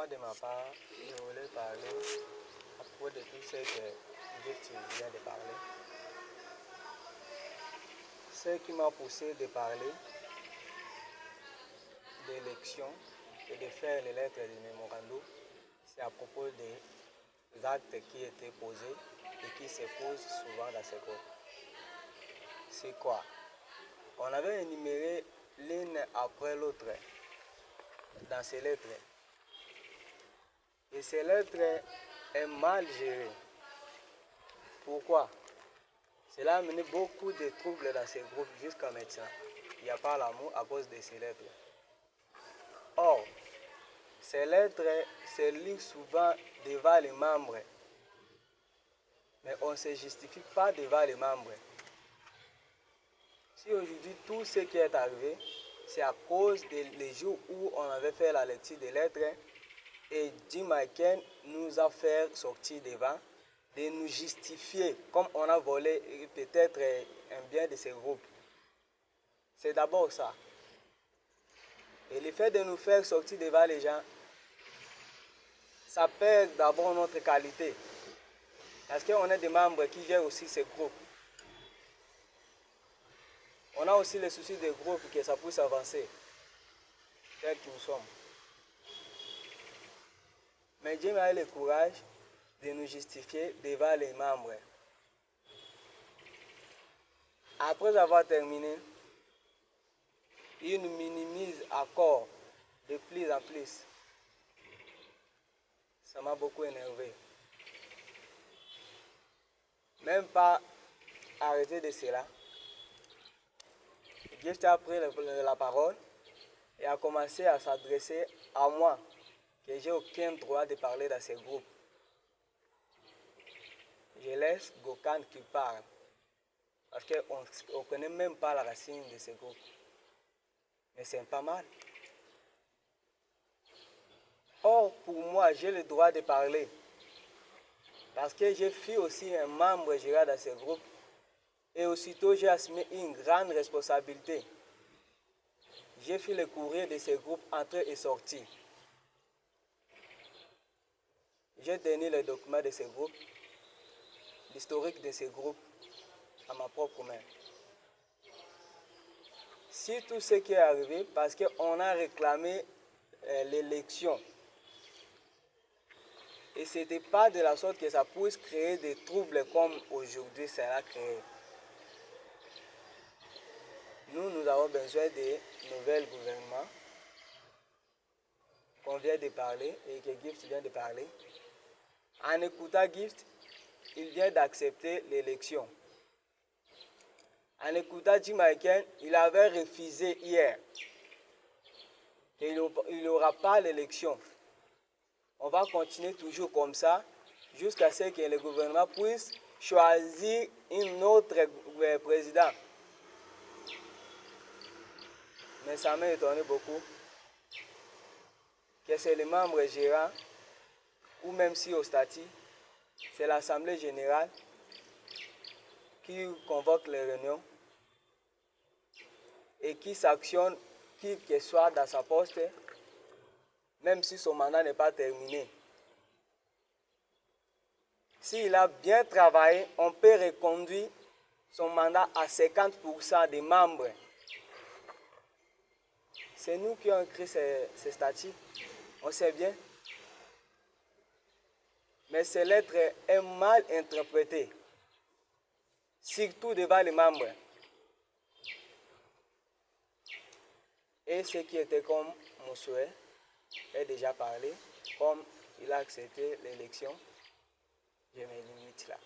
moi de ma part, je voulais parler à propos de tout ce que Gift vient de parler. Ce qui m'a poussé de parler d'élection et de faire les lettres de mémorandum, c'est à propos des actes qui étaient posés et qui se posent souvent dans ces groupes. C'est quoi? On avait énuméré l'une après l'autre dans ces lettres. Et ces lettres est mal gérées. Pourquoi? Cela a amené beaucoup de troubles dans ces groupes jusqu'à maintenant. Il n'y a pas l'amour à cause de ces lettres. Or, ces lettres se lisent souvent devant les membres. Mais on ne se justifie pas devant les membres. Si aujourd'hui tout ce qui est arrivé, c'est à cause des jours où on avait fait la lecture des lettres et Jim Aiken nous a fait sortir devant, de nous justifier comme on a volé peut-être un bien de ces groupes. C'est d'abord ça. Et le fait de nous faire sortir devant les gens, ça perd d'abord notre qualité. Parce qu'on est des membres qui gèrent aussi ces groupes. On a aussi le souci des groupes que ça puisse avancer, tel que nous sommes. Mais Dieu a eu le courage de nous justifier devant les membres. Après avoir terminé, il nous minimise encore de plus en plus. Ça m'a beaucoup énervé. Même pas arrêté de cela. Gift a pris la parole et a commencé à s'adresser à moi, que j'ai aucun droit de parler dans ces groupes. Je laisse Gokan qui parle, parce qu'on ne connaît même pas la racine de ces groupes. Mais c'est pas mal. Or, pour moi, j'ai le droit de parler, parce que je suis aussi un membre gérant dans ces groupes, et aussitôt j'ai assumé une grande responsabilité. J'ai fait le courrier de ces groupes entrée et sortie. J'ai donné les documents de ces groupes, l'historique de ces groupes, à ma propre main. Si tout ce qui est arrivé, parce qu'on a réclamé l'élection, et ce n'était pas de la sorte que ça puisse créer des troubles comme aujourd'hui ça l'a créé. Nous avons besoin de nouveaux gouvernements qu'on vient de parler et que Gift vient de parler. En écoutant Gift, il vient d'accepter l'élection. En écoutant Jim Aiken, il avait refusé hier. Et il n'aura pas l'élection. On va continuer toujours comme ça jusqu'à ce que le gouvernement puisse choisir un autre président. Mais ça m'a étonné beaucoup que c'est les membres gérants, ou même si au statut, c'est l'Assemblée générale qui convoque les réunions et qui sanctionne qui que soit dans sa poste, même si son mandat n'est pas terminé. S'il a bien travaillé, on peut reconduire son mandat à 50% des membres. C'est nous qui avons créé ces statuts, on sait bien. Mais ces lettres est mal interprétée, surtout devant les membres. Et ce qui était comme mon souhait est déjà parlé, comme il a accepté l'élection, je me limite là.